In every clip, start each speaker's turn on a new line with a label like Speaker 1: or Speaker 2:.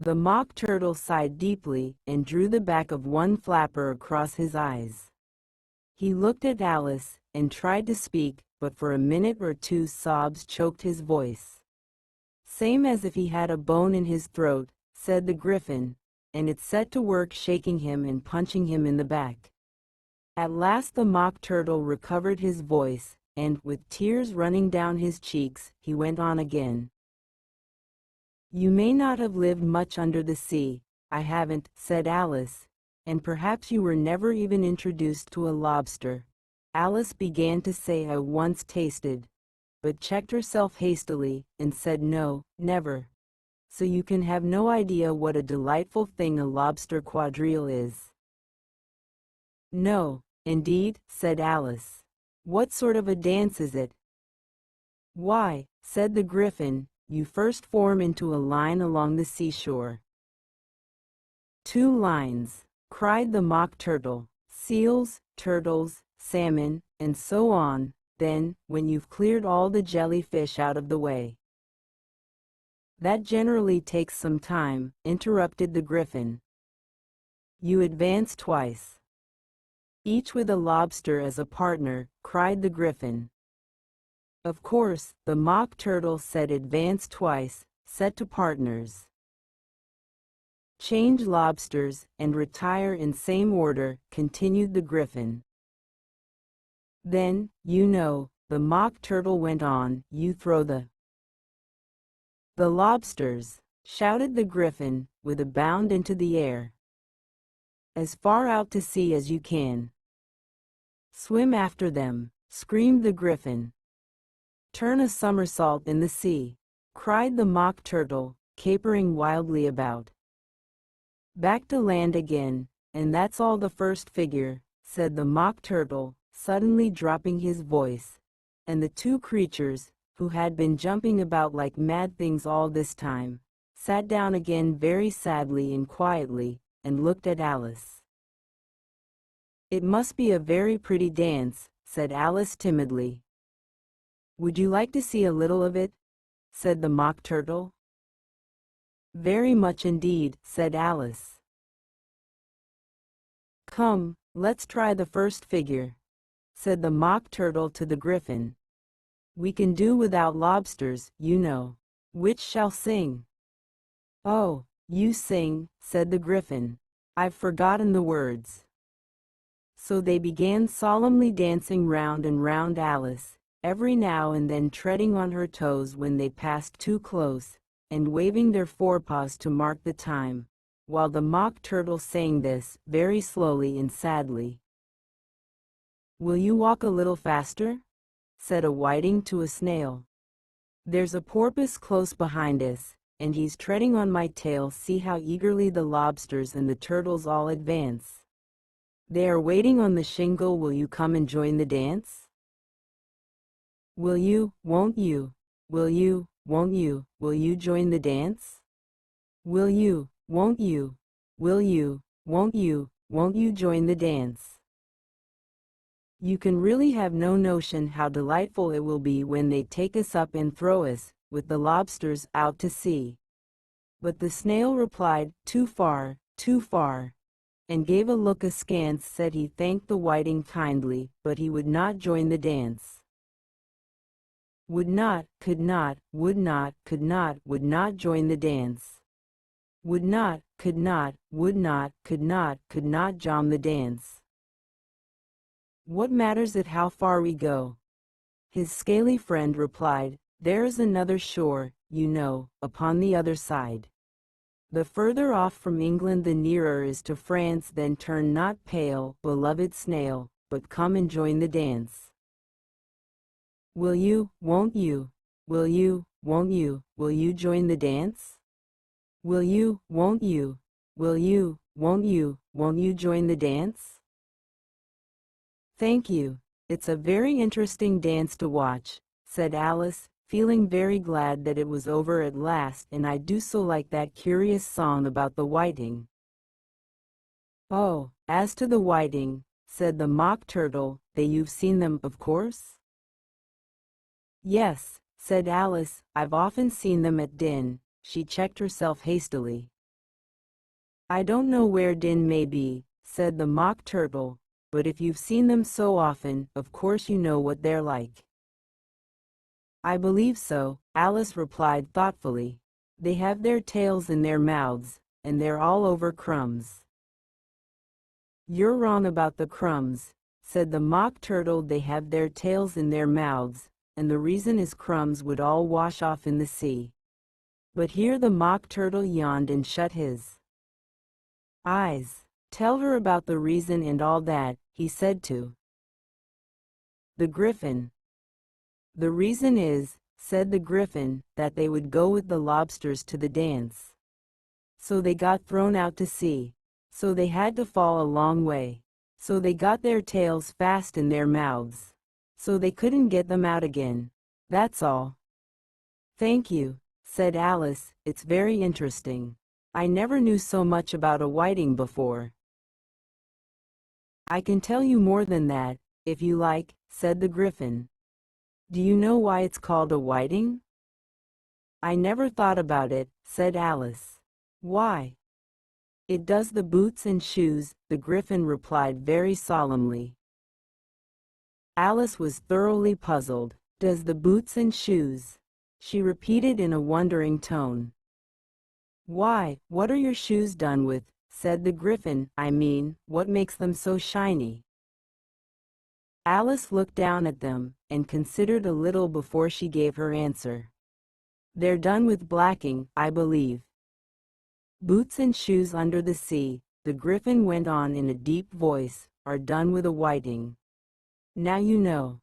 Speaker 1: The Mock Turtle sighed deeply and drew the back of one flapper across his eyes. He looked at Alice and tried to speak, but for a minute or two sobs choked his voice. "Same as if he had a bone in his throat," said the Griffin, and it set to work shaking him and punching him in the back. At last the Mock Turtle recovered his voice, and, with tears running down his cheeks, he went on again. "You may not have lived much under the sea." "I haven't," said Alice. "And perhaps you were never even introduced to a lobster." Alice began to say "I once tasted," but checked herself hastily, and said "No, never." "So you can have no idea what a delightful thing a lobster quadrille is." "No, indeed," said Alice. "What sort of a dance is it?" "Why," said the Griffin, "you first form into a line along the seashore." "Two lines," cried the Mock Turtle. "Seals, turtles, salmon, and so on. Then, when you've cleared all the jellyfish out of the way—" "That generally takes some time," interrupted the Griffin. "You advance twice." "Each with a lobster as a partner," cried the Griffin. Of course, the Mock Turtle said advance twice, set to partners. "Change lobsters, and retire in same order," continued the Griffin. "Then, you know," the Mock Turtle went on, "you throw the lobsters," shouted the Griffin, with a bound into the air, "as far out to sea as you can." "Swim after them," screamed the Griffin. "Turn a somersault in the sea," cried the Mock Turtle, capering wildly about. "Back to land again, and that's all the first figure," said the Mock Turtle, suddenly dropping his voice, and the two creatures, who had been jumping about like mad things all this time, sat down again very sadly and quietly, and looked at Alice. "It must be a very pretty dance," said Alice timidly. "Would you like to see a little of it?" said the Mock Turtle. "Very much indeed," said Alice. "Come, let's try the first figure," said the Mock Turtle to the Griffin. "We can do without lobsters, you know. Which shall sing?" "Oh, you sing," said the Griffin. "I've forgotten the words." So they began solemnly dancing round and round Alice, every now and then treading on her toes when they passed too close, and waving their forepaws to mark the time, while the Mock Turtle sang this, very slowly and sadly. "Will you walk a little faster?" said a whiting to a snail. "There's a porpoise close behind us, and he's treading on my tail. See how eagerly the lobsters and the turtles all advance. They are waiting on the shingle. Will you come and join the dance? Will you, won't you? Will you, won't you? Will you join the dance? Will you, won't you? Will you, won't you? Won't you join the dance?" You can really have no notion how delightful it will be when they take us up and throw us, with the lobsters, out to sea. But the snail replied, "Too far, too far," and gave a look askance. Said he thanked the whiting kindly, but he would not join the dance. Would not, could not, would not, could not, would not join the dance. Would not, could not, would not, could not join the dance. What matters it how far we go? His scaly friend replied, "There is another shore, you know, upon the other side. The further off from England the nearer is to France. Then turn not pale, beloved snail, but come and join the dance. Will you, won't you? Will you, won't you? Will you join the dance? Will you, won't you? Will you, won't you? Won't you join the dance?" "Thank you. It's a very interesting dance to watch," said Alice, feeling very glad that it was over at last. "And I do so like that curious song about the whiting." "Oh, as to the whiting," said the Mock Turtle, "you've seen them, of course?" "Yes," said Alice, "I've often seen them at din." She checked herself hastily. I don't know where Din may be, said the Mock Turtle, but if you've seen them so often, of course you know what they're like. I believe so, Alice replied thoughtfully. They have their tails in their mouths, and they're all over crumbs. You're wrong about the crumbs, said the Mock Turtle. They have their tails in their mouths, and the reason is crumbs would all wash off in the sea. But here the Mock Turtle yawned and shut his eyes. Tell her about the reason and all that, he said to the Griffin. The reason is, said the Griffin, that they would go with the lobsters to the dance. So they got thrown out to sea. So they had to fall a long way. So they got their tails fast in their mouths. So they couldn't get them out again. That's all. Thank you, said Alice. It's very interesting. I never knew so much about a whiting before. I can tell you more than that, if you like, said the Griffin. Do you know why it's called a whiting? I never thought about it, said Alice. Why? It does the boots and shoes, the Griffin replied very solemnly. Alice was thoroughly puzzled. Does the boots and shoes? She repeated in a wondering tone. Why, what are your shoes done with? Said the Griffin. I mean, what makes them so shiny? Alice looked down at them, and considered a little before she gave her answer. They're done with blacking, I believe. Boots and shoes under the sea, the Griffin went on in a deep voice, are done with a whiting. Now you know.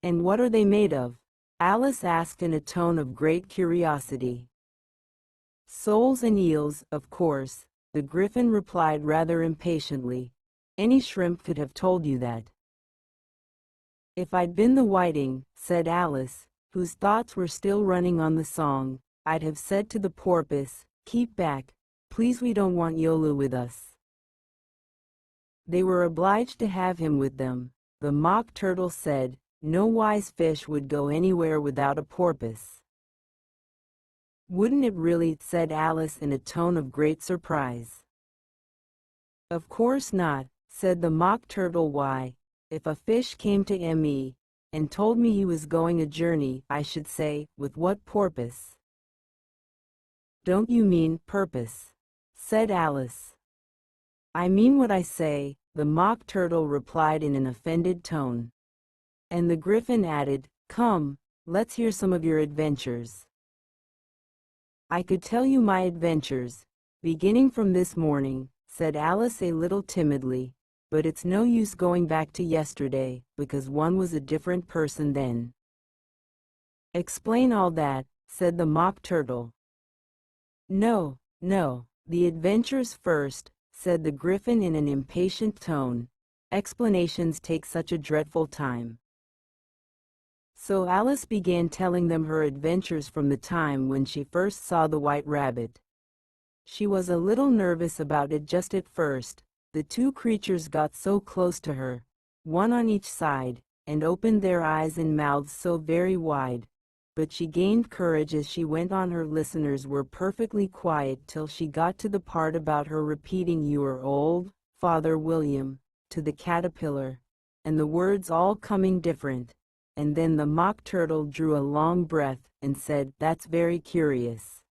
Speaker 1: And what are they made of? Alice asked in a tone of great curiosity. Soles and eels, of course, the Griffin replied rather impatiently. Any shrimp could have told you that. If I'd been the whiting, said Alice, whose thoughts were still running on the song, I'd have said to the porpoise, keep back, please, we don't want Yolu with us. They were obliged to have him with them. The Mock Turtle said, no wise fish would go anywhere without a porpoise. Wouldn't it really? Said Alice in a tone of great surprise. Of course not, said the Mock Turtle. Why, if a fish came to me and told me he was going a journey, I should say, with what porpoise? Don't you mean purpose? Said Alice. I mean what I say, the Mock Turtle replied in an offended tone. And the Griffin added, come, let's hear some of your adventures. I could tell you my adventures, beginning from this morning, said Alice a little timidly, but it's no use going back to yesterday, because one was a different person then. Explain all that, said the Mock Turtle. No, no, the adventures first, said the Griffin in an impatient tone. Explanations take such a dreadful time. So Alice began telling them her adventures from the time when she first saw the White Rabbit. She was a little nervous about it just at first. The two creatures got so close to her, one on each side, and opened their eyes and mouths so very wide. But she gained courage as she went on. Her listeners were perfectly quiet till she got to the part about her repeating "You are old, Father William," to the caterpillar, and the words all coming different. And then the Mock Turtle drew a long breath and said, "That's very curious."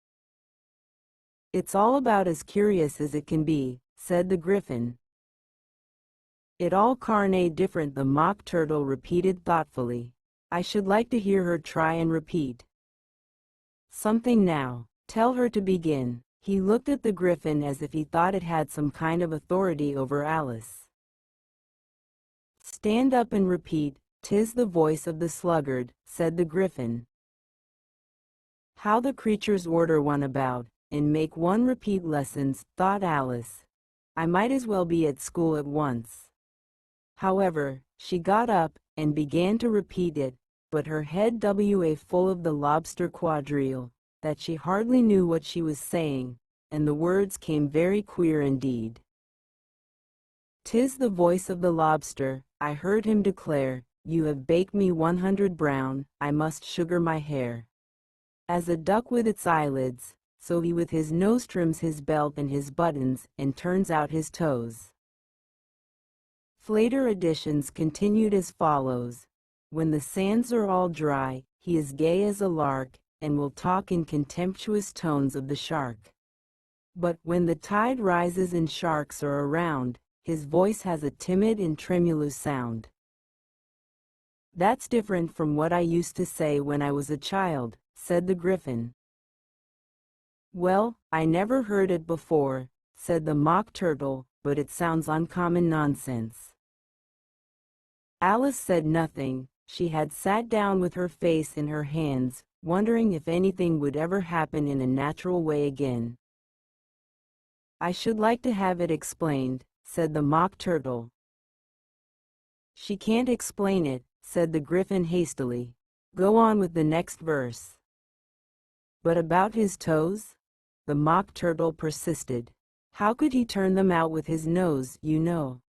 Speaker 1: "It's all about as curious as it can be," said the Griffin. "It all carne different," the Mock Turtle repeated thoughtfully. "I should like to hear her try and repeat something now. Tell her to begin." He looked at the Griffin as if he thought it had some kind of authority over Alice. "Stand up and repeat, 'Tis the voice of the sluggard,'" said the Griffin. How the creatures order one about, and make one repeat lessons, thought Alice. I might as well be at school at once. However, she got up and began to repeat it, but her head was full of the Lobster Quadrille, that she hardly knew what she was saying, and the words came very queer indeed. "'Tis the voice of the lobster," I heard him declare. "You have baked me 100 brown, I must sugar my hair. As a duck with its eyelids," so he with his nose trims his belt and his buttons and turns out his toes. Later editions continued as follows. When the sands are all dry, he is gay as a lark, and will talk in contemptuous tones of the shark. But when the tide rises and sharks are around, his voice has a timid and tremulous sound. "That's different from what I used to say when I was a child," said the Gryphon. "Well, I never heard it before," said the Mock Turtle, "but it sounds uncommon nonsense." Alice said nothing. She had sat down with her face in her hands, wondering if anything would ever happen in a natural way again. "I should like to have it explained," said the Mock Turtle. "She can't explain it," said the Gryphon hastily. "Go on with the next verse." "But about his toes?" the Mock Turtle persisted. "How could he turn them out with his nose, you know?"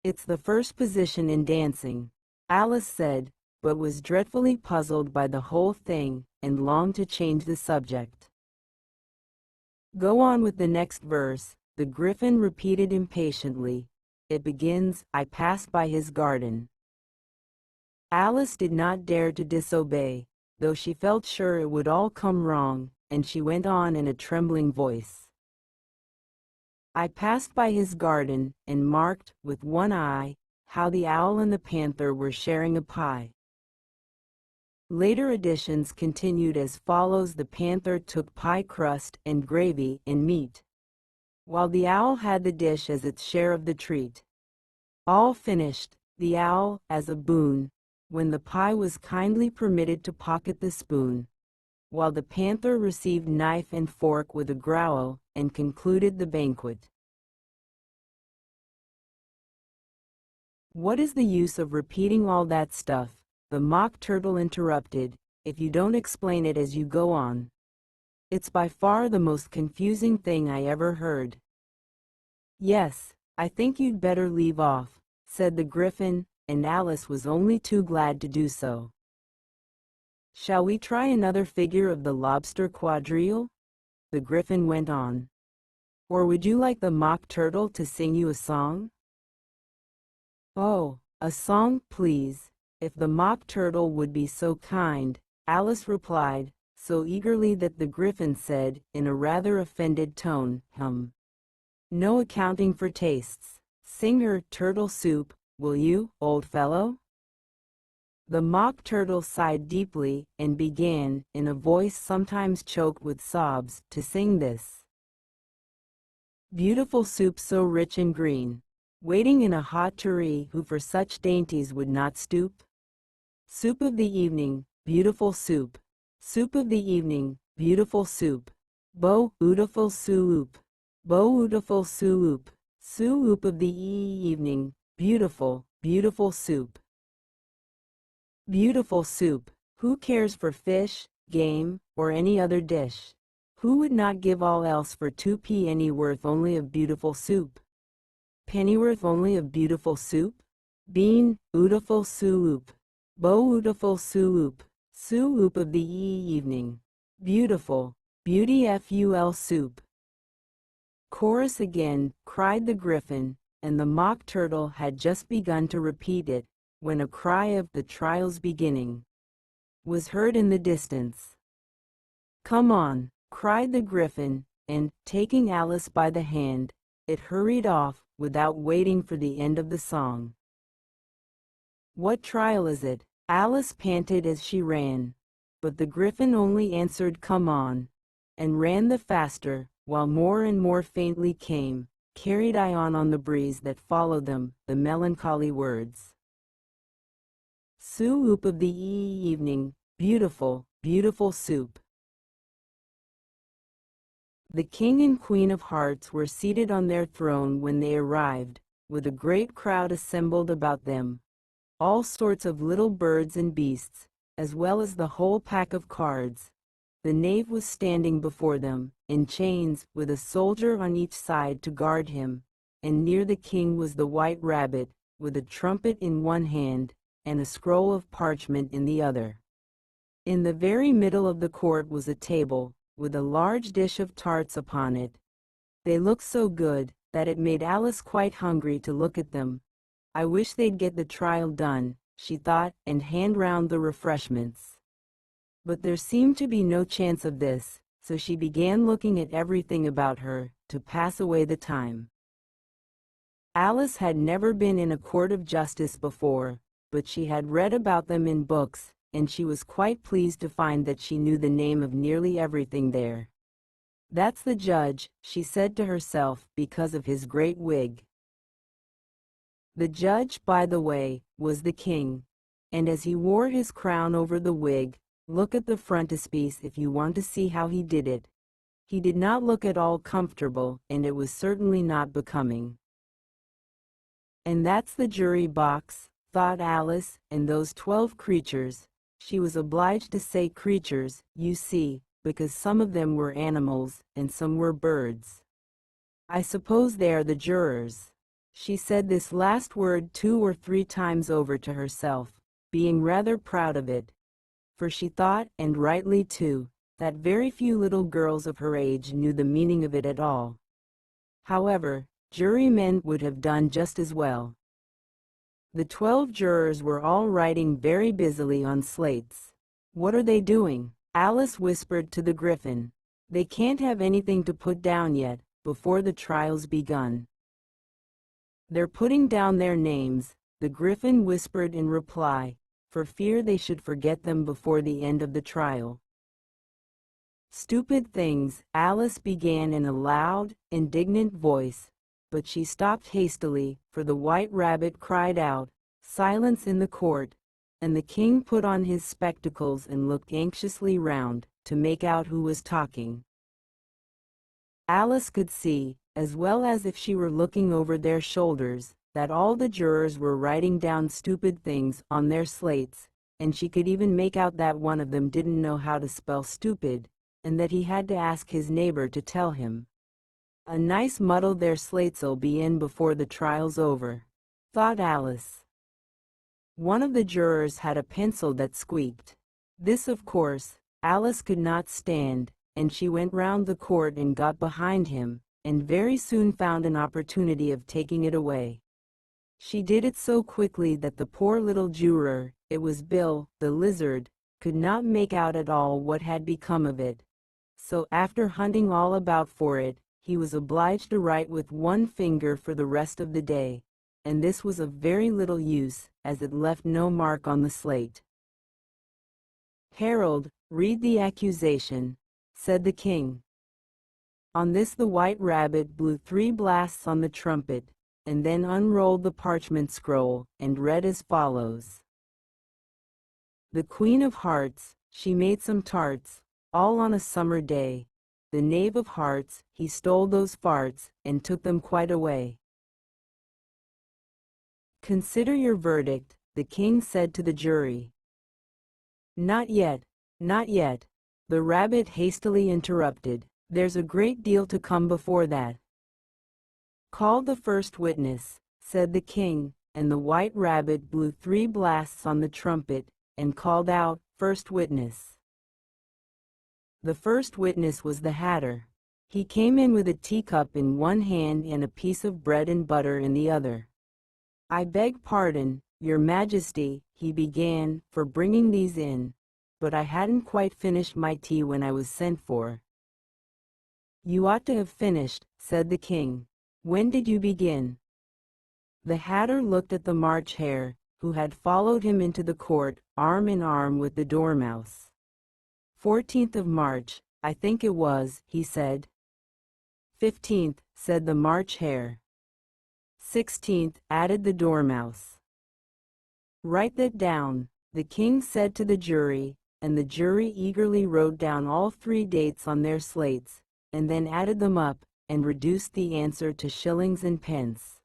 Speaker 1: "It's the first position in dancing," Alice said, but was dreadfully puzzled by the whole thing, and longed to change the subject. "Go on with the next verse," the Gryphon repeated impatiently. "It begins, 'I passed by his garden.'" Alice did not dare to disobey, though she felt sure it would all come wrong, and she went on in a trembling voice. "I passed by his garden, and marked, with one eye, how the owl and the panther were sharing a pie." Later editions continued as follows. The panther took pie crust and gravy and meat, while the owl had the dish as its share of the treat. All finished, the owl, as a boon, when the pie was kindly permitted to pocket the spoon, while the panther received knife and fork with a growl, and concluded the banquet. "What is the use of repeating all that stuff?" the Mock Turtle interrupted, "if you don't explain it as you go on. It's by far the most confusing thing I ever heard." "Yes, I think you'd better leave off," said the Gryphon, and Alice was only too glad to do so. "Shall we try another figure of the Lobster Quadrille?" the Gryphon went on. "Or would you like the Mock Turtle to sing you a song?" "Oh, a song, please, if the Mock Turtle would be so kind," Alice replied, so eagerly that the Gryphon said, in a rather offended tone, "No accounting for tastes. Sing her Turtle Soup, will you, old fellow?" The Mock Turtle sighed deeply, and began, in a voice sometimes choked with sobs, to sing this. "Beautiful soup so rich and green, waiting in a hot turee, who for such dainties would not stoop? Soup of the evening, beautiful soup. Soup of the evening, beautiful soup. Beautiful soup. Beautiful soup. Soup of the evening, beautiful, beautiful soup. Beautiful soup. Who cares for fish, game, or any other dish? Who would not give all else for 2 pennyworth only of beautiful soup? Pennyworth only of beautiful soup? Beautiful soup. Beautiful soup. Soup of the evening. Beautiful, beautiful soup." "Chorus again," cried the Gryphon, and the Mock Turtle had just begun to repeat it, when a cry of "the trial's beginning" was heard in the distance. "Come on," cried the Gryphon, and, taking Alice by the hand, it hurried off, without waiting for the end of the song. "What trial is it?" Alice panted as she ran, but the Gryphon only answered, "Come on," and ran the faster, while more and more faintly came, carried on the breeze that followed them, the melancholy words. Soup of the evening, beautiful, beautiful soup. The King and Queen of Hearts were seated on their throne when they arrived, with a great crowd assembled about them. All sorts of little birds and beasts, as well as the whole pack of cards. The knave was standing before them, in chains, with a soldier on each side to guard him, and near the king was the White Rabbit, with a trumpet in one hand, and a scroll of parchment in the other. In the very middle of the court was a table, with a large dish of tarts upon it. They looked so good that it made Alice quite hungry to look at them. I wish they'd get the trial done, she thought, and hand round the refreshments. But there seemed to be no chance of this, so she began looking at everything about her, to pass away the time. Alice had never been in a court of justice before, but she had read about them in books, and she was quite pleased to find that she knew the name of nearly everything there. That's the judge, she said to herself, because of his great wig. The judge, by the way, was the king, and as he wore his crown over the wig, look at the frontispiece if you want to see how he did it. He did not look at all comfortable, and it was certainly not becoming. And that's the jury box, thought Alice, and those 12 creatures. She was obliged to say creatures, you see, because some of them were animals, and some were birds. I suppose they are the jurors. She said this last word 2 or 3 times over to herself, being rather proud of it. For she thought, and rightly too, that very few little girls of her age knew the meaning of it at all. However, jurymen would have done just as well. The 12 jurors were all writing very busily on slates. What are they doing? Alice whispered to the Griffin. They can't have anything to put down yet, before the trial's begun. They're putting down their names, the Griffin whispered in reply, for fear they should forget them before the end of the trial. Stupid things, Alice began in a loud, indignant voice, but she stopped hastily, for the White Rabbit cried out, "Silence in the court," and the king put on his spectacles and looked anxiously round, to make out who was talking. Alice could see, as well as if she were looking over their shoulders, that all the jurors were writing down stupid things on their slates, and she could even make out that one of them didn't know how to spell stupid, and that he had to ask his neighbor to tell him. A nice muddle their slates'll be in before the trial's over, thought Alice. One of the jurors had a pencil that squeaked. This, of course, Alice could not stand, and she went round the court and got behind him, and very soon found an opportunity of taking it away. She did it so quickly that the poor little juror, it was Bill, the lizard, could not make out at all what had become of it. So after hunting all about for it, he was obliged to write with one finger for the rest of the day, and this was of very little use, as it left no mark on the slate. "Herald, read the accusation," said the king. On this the White Rabbit blew 3 blasts on the trumpet, and then unrolled the parchment scroll, and read as follows. "The Queen of Hearts, she made some tarts, all on a summer day. The Knave of Hearts, he stole those farts, and took them quite away. Consider your verdict," the king said to the jury. "Not yet, not yet," the rabbit hastily interrupted. "There's a great deal to come before that." "Call the first witness," said the king, and the White Rabbit blew 3 blasts on the trumpet, and called out, "First witness." The first witness was the Hatter. He came in with a teacup in one hand and a piece of bread and butter in the other. "I beg pardon, Your Majesty," he began, "for bringing these in, but I hadn't quite finished my tea when I was sent for." "You ought to have finished," said the king. "When did you begin?" The Hatter looked at the March Hare, who had followed him into the court, arm in arm with the Dormouse. 14th of March, I think it was, he said. 15th, said the March Hare. 16th, added the Dormouse. Write that down, the king said to the jury, and the jury eagerly wrote down all 3 dates on their slates, and then added them up, and reduced the answer to shillings and pence.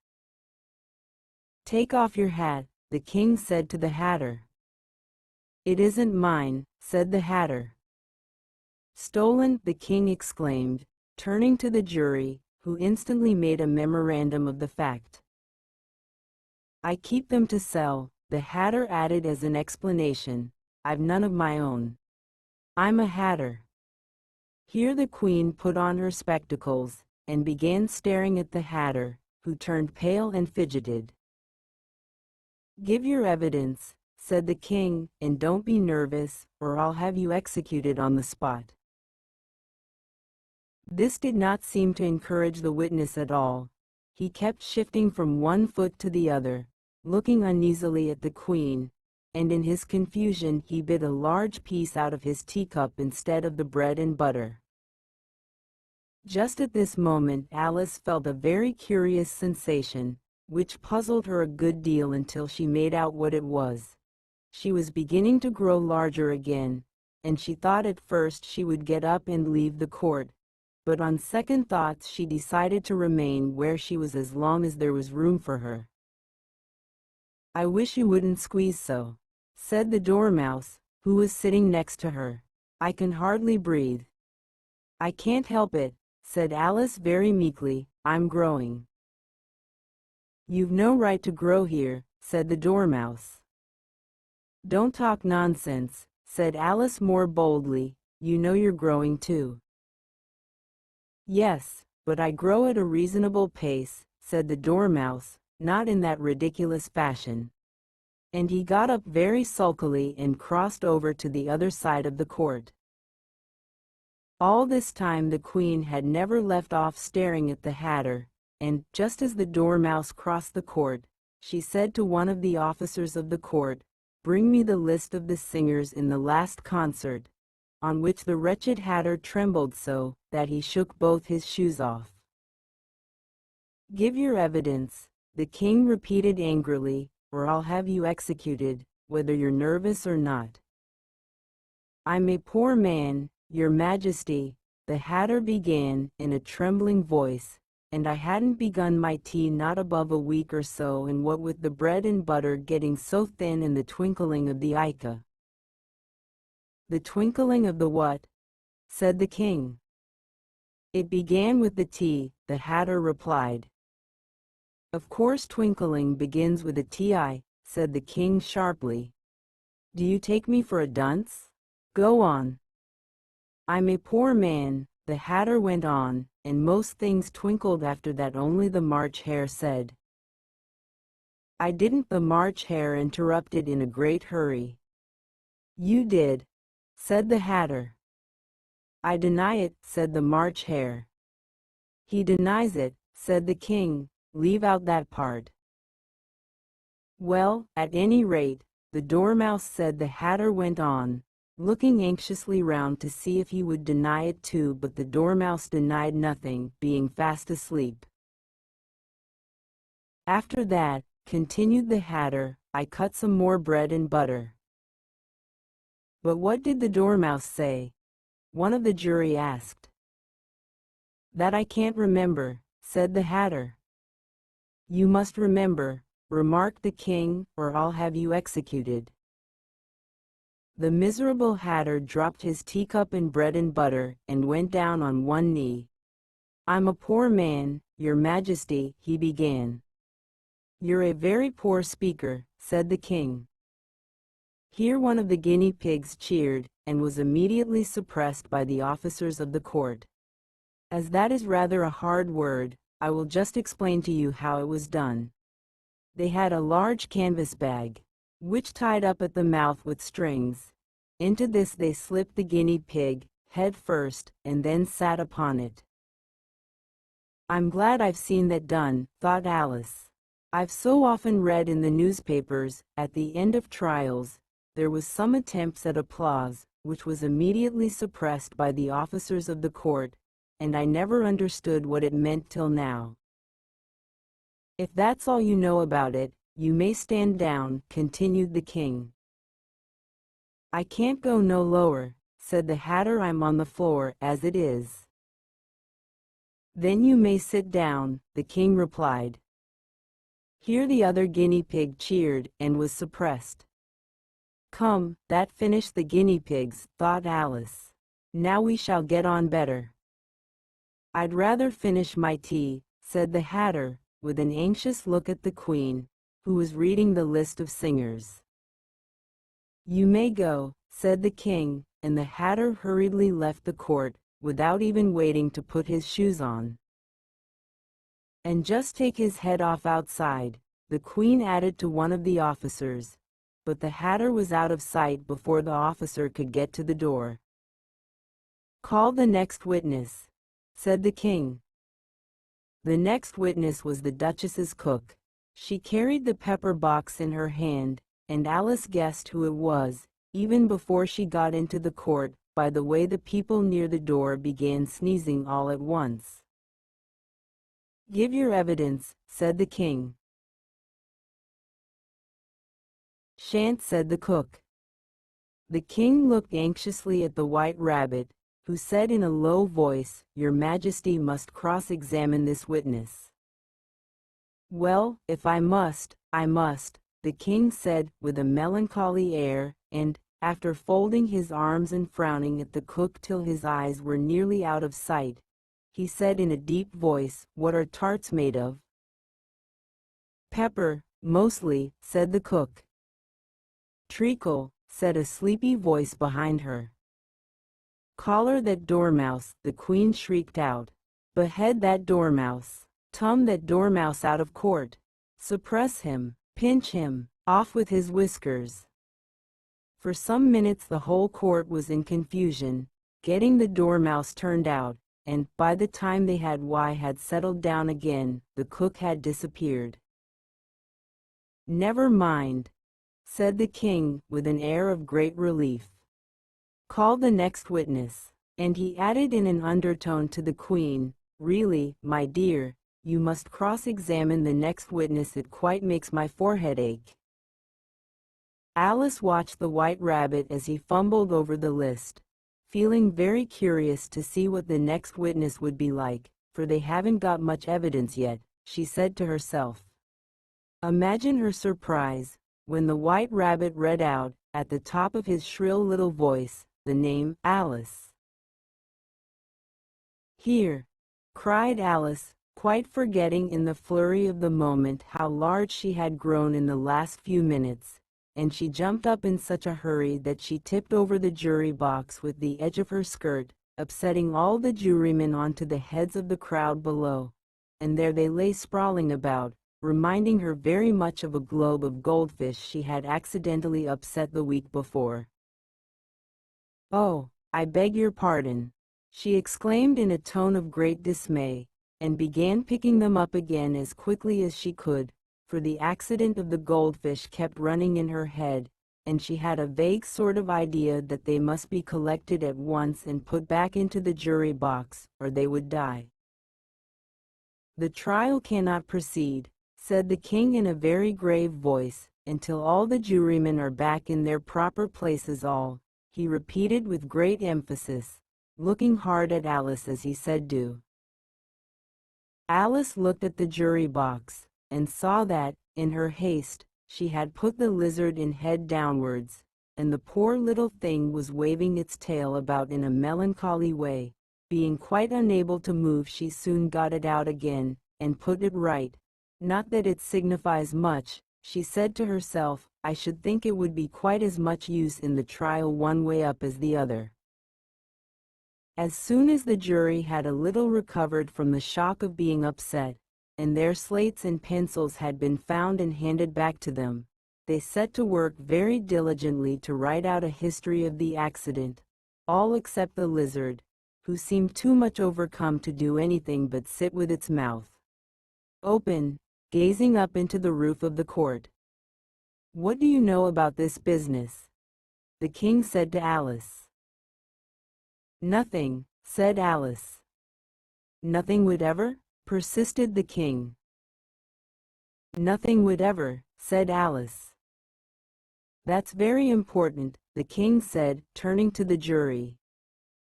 Speaker 1: "Take off your hat," the king said to the Hatter. "It isn't mine," said the Hatter. "Stolen!" the king exclaimed, turning to the jury, who instantly made a memorandum of the fact. "I keep them to sell," the Hatter added as an explanation. "I've none of my own. I'm a Hatter." Here the queen put on her spectacles and began staring at the Hatter, who turned pale and fidgeted. "Give your evidence," said the king, "and don't be nervous, or I'll have you executed on the spot." This did not seem to encourage the witness at all. He kept shifting from one foot to the other, looking uneasily at the queen, and in his confusion he bit a large piece out of his teacup instead of the bread and butter. Just at this moment Alice felt a very curious sensation, which puzzled her a good deal until she made out what it was. She was beginning to grow larger again, and she thought at first she would get up and leave the court, but on second thoughts she decided to remain where she was as long as there was room for her. "I wish you wouldn't squeeze so," said the Dormouse, who was sitting next to her. "I can hardly breathe." "I can't help it," said Alice very meekly, "I'm growing." "You've no right to grow here," said the Dormouse. "Don't talk nonsense," said Alice more boldly, "you know you're growing too." "Yes, but I grow at a reasonable pace," said the Dormouse, "not in that ridiculous fashion." And he got up very sulkily and crossed over to the other side of the court. All this time the queen had never left off staring at the Hatter, and, just as the Dormouse crossed the court, she said to one of the officers of the court, "Bring me the list of the singers in the last concert," on which the wretched Hatter trembled so that he shook both his shoes off. "Give your evidence," the king repeated angrily, "or I'll have you executed, whether you're nervous or not." "I'm a poor man, your Majesty," the Hatter began in a trembling voice, "and I hadn't begun my tea not above a week or so, and what with the bread and butter getting so thin and the twinkling of the Ica." "The twinkling of the what?" said the king. "It began with the tea," the Hatter replied. "Of course twinkling begins with a ti," said the king sharply. "Do you take me for a dunce? Go on." "I'm a poor man," the Hatter went on, "and most things twinkled after that, only the March Hare said." "I didn't," the March Hare interrupted in a great hurry. "You did," said the Hatter. "I deny it," said the March Hare. "He denies it," said the king. "Leave out that part." "Well, at any rate," the Dormouse said, the Hatter went on, looking anxiously round to see if he would deny it too, but the Dormouse denied nothing, being fast asleep. "After that," continued the Hatter, "I cut some more bread and butter." "But what did the Dormouse say?" one of the jury asked. "That I can't remember," said the Hatter. "You must remember," remarked the king, "or I'll have you executed." The miserable Hatter dropped his teacup and bread and butter, and went down on one knee. "I'm a poor man, your Majesty," he began. "You're a very poor speaker," said the king. Here one of the guinea pigs cheered, and was immediately suppressed by the officers of the court. As that is rather a hard word, I will just explain to you how it was done. They had a large canvas bag, which tied up at the mouth with strings. Into this they slipped the guinea pig, head first, and then sat upon it. "I'm glad I've seen that done," thought Alice. "I've so often read in the newspapers, at the end of trials, there was some attempts at applause, which was immediately suppressed by the officers of the court, and I never understood what it meant till now." "If that's all you know about it, you may stand down," continued the king. "I can't go no lower," said the Hatter. "I'm on the floor as it is." "Then you may sit down," the king replied. Here the other guinea pig cheered, and was suppressed. "Come, that finished the guinea pigs," thought Alice. "Now we shall get on better." "I'd rather finish my tea," said the Hatter, with an anxious look at the queen, who was reading the list of singers. "You may go," said the king, and the Hatter hurriedly left the court, without even waiting to put his shoes on. And just take his head off outside, the Queen added to one of the officers. But the Hatter was out of sight before the officer could get to the door. "Call the next witness," said the King. The next witness was the Duchess's cook. She carried the pepper box in her hand, and Alice guessed who it was, even before she got into the court, by the way the people near the door began sneezing all at once. "Give your evidence," said the King. "Shan't," said the cook. The King looked anxiously at the White Rabbit, who said in a low voice, "Your Majesty must cross-examine this witness." "Well, if I must, I must," the King said with a melancholy air, and, after folding his arms and frowning at the cook till his eyes were nearly out of sight, he said in a deep voice, "What are tarts made of?" "Pepper, mostly," said the cook. "Treacle," said a sleepy voice behind her. "Collar that dormouse," the Queen shrieked out. "Behead that dormouse. Tum that dormouse out of court. Suppress him, pinch him, off with his whiskers." For some minutes the whole court was in confusion, getting the dormouse turned out, and, by the time they had settled down again, the cook had disappeared. "Never mind," said the King, with an air of great relief. "Call the next witness." And he added in an undertone to the Queen, "Really, my dear, you must cross-examine the next witness. It quite makes my forehead ache." Alice watched the White Rabbit as he fumbled over the list, feeling very curious to see what the next witness would be like, "for they haven't got much evidence yet," she said to herself. Imagine her surprise when the White Rabbit read out, at the top of his shrill little voice, the name Alice. "Here!" cried Alice, quite forgetting in the flurry of the moment how large she had grown in the last few minutes, and she jumped up in such a hurry that she tipped over the jury box with the edge of her skirt, upsetting all the jurymen onto the heads of the crowd below, and there they lay sprawling about, reminding her very much of a globe of goldfish she had accidentally upset the week before. "Oh, I beg your pardon," she exclaimed in a tone of great dismay, and began picking them up again as quickly as she could, for the accident of the goldfish kept running in her head, and she had a vague sort of idea that they must be collected at once and put back into the jury box, or they would die. "The trial cannot proceed," said the King in a very grave voice, "until all the jurymen are back in their proper places. All," he repeated with great emphasis, looking hard at Alice as he said "do." Alice looked at the jury box, and saw that, in her haste, she had put the lizard in head downwards, and the poor little thing was waving its tail about in a melancholy way. Being quite unable to move, she soon got it out again, and put it right. "Not that it signifies much," she said to herself, "I should think it would be quite as much use in the trial one way up as the other." As soon as the jury had a little recovered from the shock of being upset, and their slates and pencils had been found and handed back to them, they set to work very diligently to write out a history of the accident, all except the lizard, who seemed too much overcome to do anything but sit with its mouth open, gazing up into the roof of the court. "What do you know about this business?" the King said to Alice. "Nothing," said Alice. "Nothing whatever?" persisted the King. "Nothing whatever," said Alice. "That's very important," the King said, turning to the jury.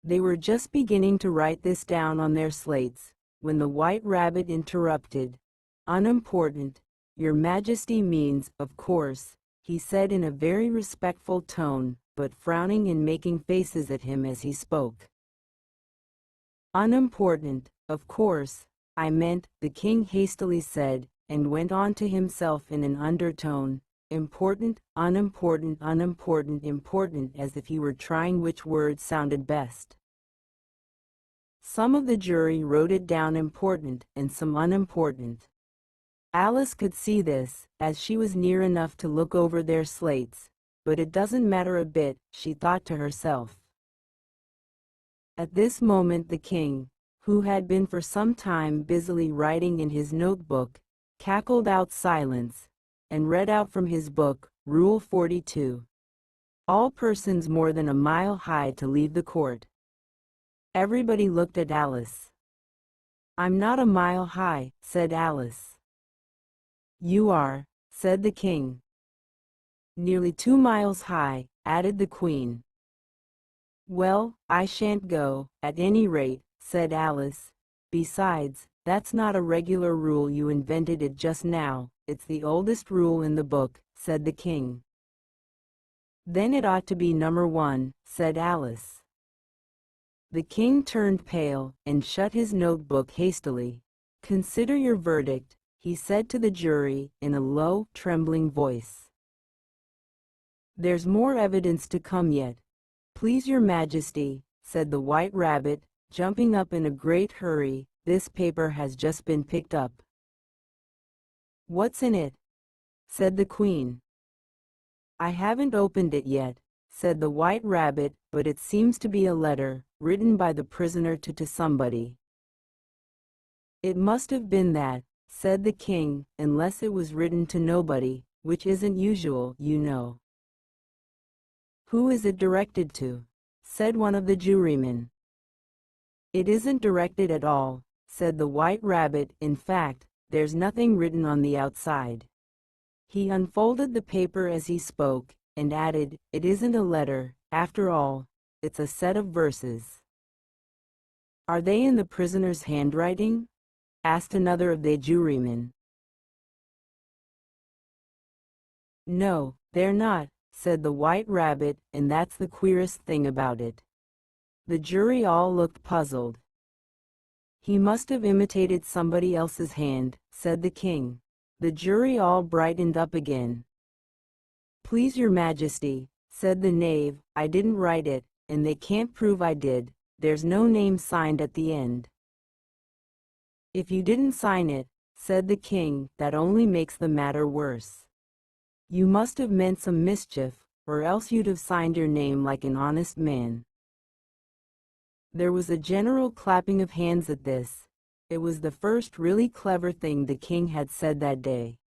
Speaker 1: They were just beginning to write this down on their slates, when the White Rabbit interrupted. "Unimportant, Your Majesty means, of course," he said in a very respectful tone, but frowning and making faces at him as he spoke. "Unimportant, of course, I meant," the King hastily said, and went on to himself in an undertone, "important, unimportant, unimportant, important," as if he were trying which word sounded best. Some of the jury wrote it down important and some unimportant. Alice could see this, as she was near enough to look over their slates, but it doesn't matter a bit, she thought to herself. At this moment the king, who had been for some time busily writing in his notebook, cackled out silence, and read out from his book, Rule 42. All persons more than a mile high to leave the court. Everybody looked at Alice. "I'm not a mile high," said Alice. "You are," said the king. "Nearly 2 miles high," added the queen. "Well, I shan't go, at any rate," said Alice. "Besides, that's not a regular rule, you invented it just now, it's the oldest rule in the book," said the king. "Then it ought to be number 1, said Alice. The king turned pale, and shut his notebook hastily. "Consider your verdict," he said to the jury, in a low, trembling voice. "There's more evidence to come yet. Please your majesty," said the White Rabbit, jumping up in a great hurry, "this paper has just been picked up." "What's in it?" said the queen. "I haven't opened it yet," said the White Rabbit, "but it seems to be a letter, written by the prisoner to somebody." "It must have been that," said the king, "unless it was written to nobody, which isn't usual, you know." "Who is it directed to?" said one of the jurymen. "It isn't directed at all," said the White Rabbit. "In fact, there's nothing written on the outside." He unfolded the paper as he spoke, and added, "It isn't a letter, after all, it's a set of verses." "Are they in the prisoner's handwriting?" asked another of the jurymen. "No, they're not," said the White Rabbit, "and that's the queerest thing about it." The jury all looked puzzled. "He must have imitated somebody else's hand," said the king. The jury all brightened up again. "Please your majesty," said the knave, "I didn't write it, and they can't prove I did. There's no name signed at the end." "If you didn't sign it," said the king, "that only makes the matter worse. You must have meant some mischief, or else you'd have signed your name like an honest man." There was a general clapping of hands at this. It was the first really clever thing the king had said that day.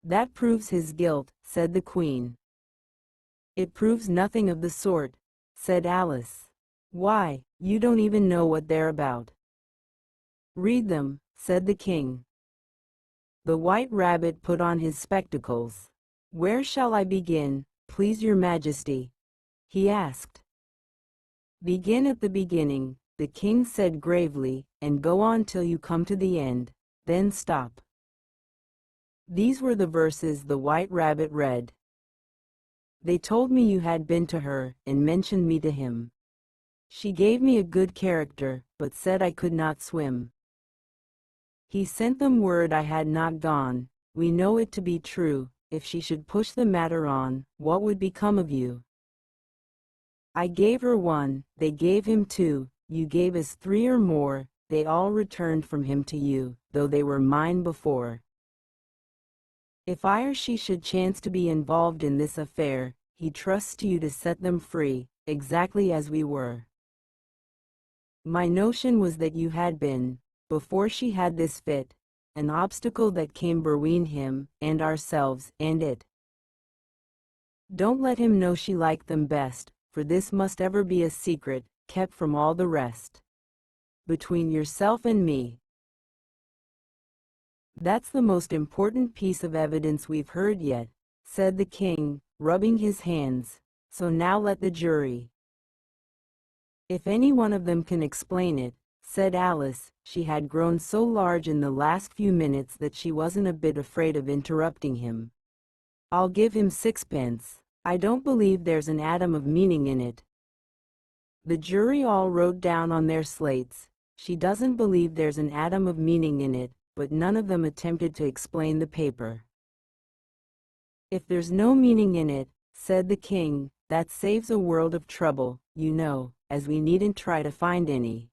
Speaker 1: "That proves his guilt," said the queen. "It proves nothing of the sort," said Alice. "Why, you don't even know what they're about." "Read them," said the king. The White Rabbit put on his spectacles. "Where shall I begin, please your majesty?" he asked. "Begin at the beginning," the king said gravely, "and go on till you come to the end, then stop." These were the verses the White Rabbit read. "They told me you had been to her, and mentioned me to him. She gave me a good character, but said I could not swim. He sent them word I had not gone. We know it to be true. If she should push the matter on, what would become of you? I gave her 1, they gave him 2, you gave us 3 or more, they all returned from him to you, though they were mine before. If I or she should chance to be involved in this affair, he trusts to you to set them free, exactly as we were. My notion was that you had been, before she had this fit, an obstacle that came between him and ourselves and it. Don't let him know she liked them best, for this must ever be a secret, kept from all the rest. Between yourself and me. That's the most important piece of evidence we've heard yet," said the king, rubbing his hands. "So now let the jury." "If any one of them can explain it," said Alice. She had grown so large in the last few minutes that she wasn't a bit afraid of interrupting him. "I'll give him 6 pence. I don't believe there's an atom of meaning in it." The jury all wrote down on their slates, "She doesn't believe there's an atom of meaning in it," but none of them attempted to explain the paper. "If there's no meaning in it," said the king, "that saves a world of trouble, you know. as we needn't try to find any.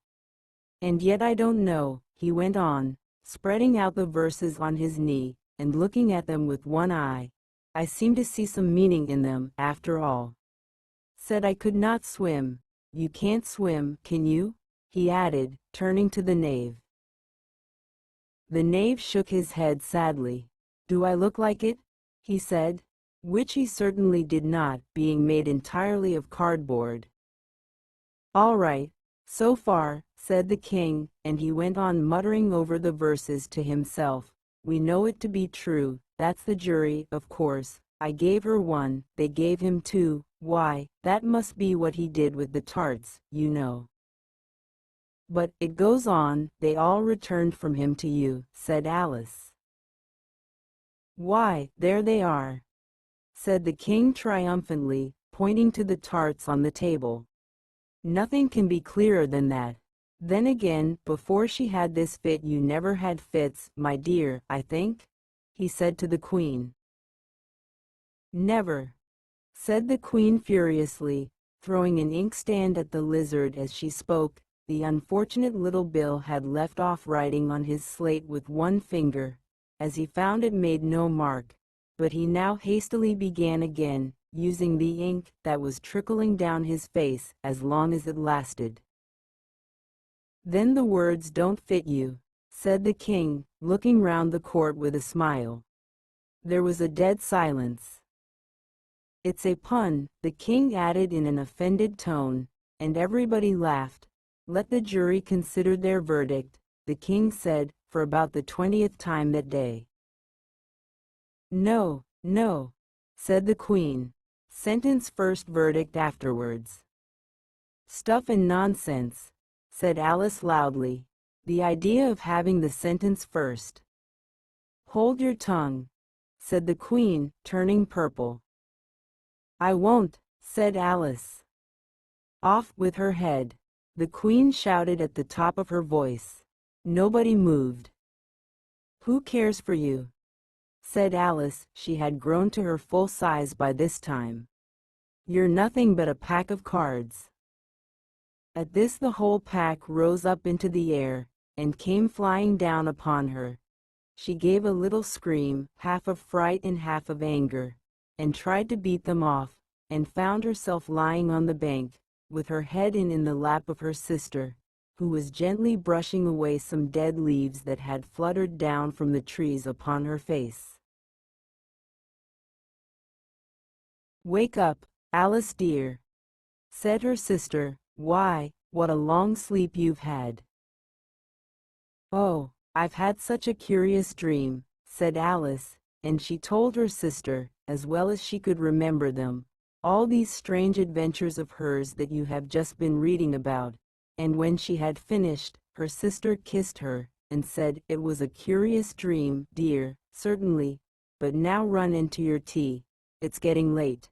Speaker 1: And yet I don't know," he went on, spreading out the verses on his knee, and looking at them with one eye. "I seem to see some meaning in them, after all." Said I could not swim. "You can't swim, can you?" he added, turning to the knave. The knave shook his head sadly. "Do I look like it?" he said, which he certainly did not, being made entirely of cardboard. "All right, so far," said the king, and he went on muttering over the verses to himself. "We know it to be true, that's the jury, of course. I gave her 1, they gave him 2, why, that must be what he did with the tarts, you know. But, it goes on, they all returned from him to you," said Alice. "Why, there they are," said the king triumphantly, pointing to the tarts on the table. "Nothing can be clearer than that. Then again, before she had this fit you never had fits, my dear, I think?" he said to the queen. "Never," said the queen furiously, throwing an inkstand at the lizard as she spoke. The unfortunate little Bill had left off writing on his slate with one finger, as he found it made no mark, but he now hastily began again, using the ink that was trickling down his face as long as it lasted. "Then the words don't fit you," said the king, looking round the court with a smile. There was a dead silence. "It's a pun," the king added in an offended tone, and everybody laughed. "Let the jury consider their verdict," the king said, for about the 20th time that day. "No, no," said the queen. "Sentence first, verdict afterwards." "Stuff and nonsense," said Alice loudly. "The idea of having the sentence first." "Hold your tongue," said the queen, turning purple. "I won't," said Alice. "Off with her head," the queen shouted at the top of her voice. Nobody moved. "Who cares for you?" said Alice. She had grown to her full size by this time. "You're nothing but a pack of cards." At this the whole pack rose up into the air, and came flying down upon her. She gave a little scream, half of fright and half of anger, and tried to beat them off, and found herself lying on the bank, with her head in the lap of her sister, who was gently brushing away some dead leaves that had fluttered down from the trees upon her face. "Wake up, Alice dear," said her sister. "Why, what a long sleep you've had." "Oh, I've had such a curious dream," said Alice, and she told her sister, as well as she could remember them, all these strange adventures of hers that you have just been reading about. And when she had finished, her sister kissed her, and said, "It was a curious dream, dear, certainly, but now run into your tea, it's getting late."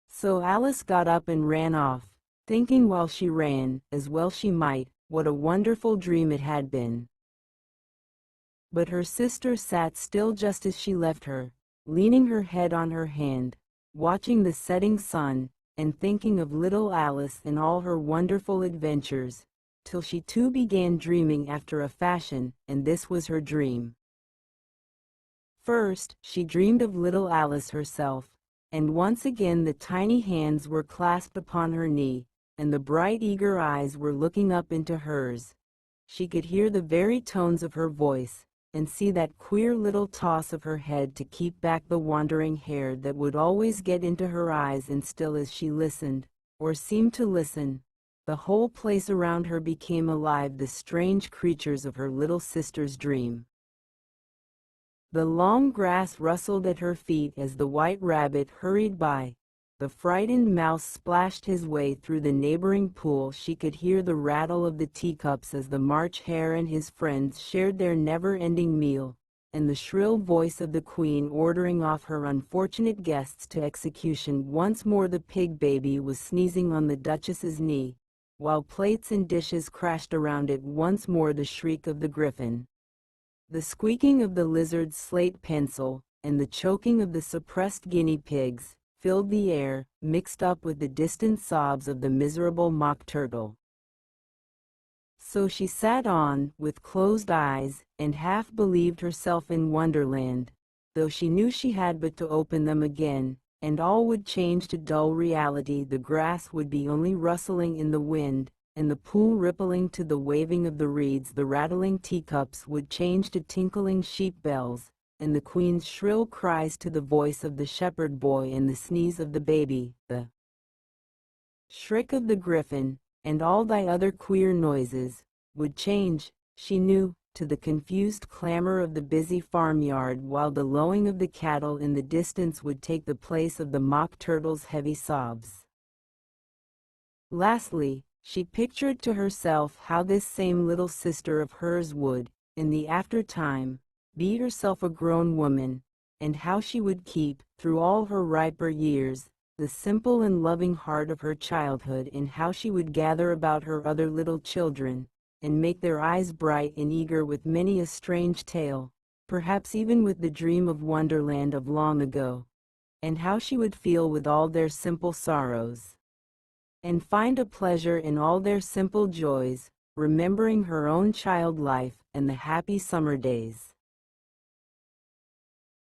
Speaker 1: So Alice got up and ran off, thinking while she ran, as well she might, what a wonderful dream it had been. But her sister sat still just as she left her, leaning her head on her hand, watching the setting sun, and thinking of little Alice and all her wonderful adventures, till she too began dreaming after a fashion, and this was her dream. First, she dreamed of little Alice herself, and once again the tiny hands were clasped upon her knee, and the bright eager eyes were looking up into hers. She could hear the very tones of her voice, and see that queer little toss of her head to keep back the wandering hair that would always get into her eyes. And still as she listened, or seemed to listen, the whole place around her became alive, the strange creatures of her little sister's dream. The long grass rustled at her feet as the white rabbit hurried by. The frightened mouse splashed his way through the neighboring pool. She could hear the rattle of the teacups as the March Hare and his friends shared their never-ending meal, and the shrill voice of the queen ordering off her unfortunate guests to execution. Once more the pig baby was sneezing on the Duchess's knee, while plates and dishes crashed around it. Once more the shriek of the griffin, the squeaking of the lizard's slate pencil, and the choking of the suppressed guinea pigs, filled the air, mixed up with the distant sobs of the miserable Mock Turtle. So she sat on, with closed eyes, and half believed herself in Wonderland, though she knew she had but to open them again, and all would change to dull reality. The grass would be only rustling in the wind, and the pool rippling to the waving of the reeds. The rattling teacups would change to tinkling sheep bells, and the queen's shrill cries to the voice of the shepherd boy, and the sneeze of the baby, the shriek of the griffin, and all thy other queer noises, would change, she knew, to the confused clamor of the busy farmyard, while the lowing of the cattle in the distance would take the place of the Mock Turtle's heavy sobs. Lastly, she pictured to herself how this same little sister of hers would, in the after-time, be herself a grown woman, and how she would keep, through all her riper years, the simple and loving heart of her childhood, and how she would gather about her other little children, and make their eyes bright and eager with many a strange tale, perhaps even with the dream of Wonderland of long ago, and how she would feel with all their simple sorrows, and find a pleasure in all their simple joys, remembering her own child life and the happy summer days.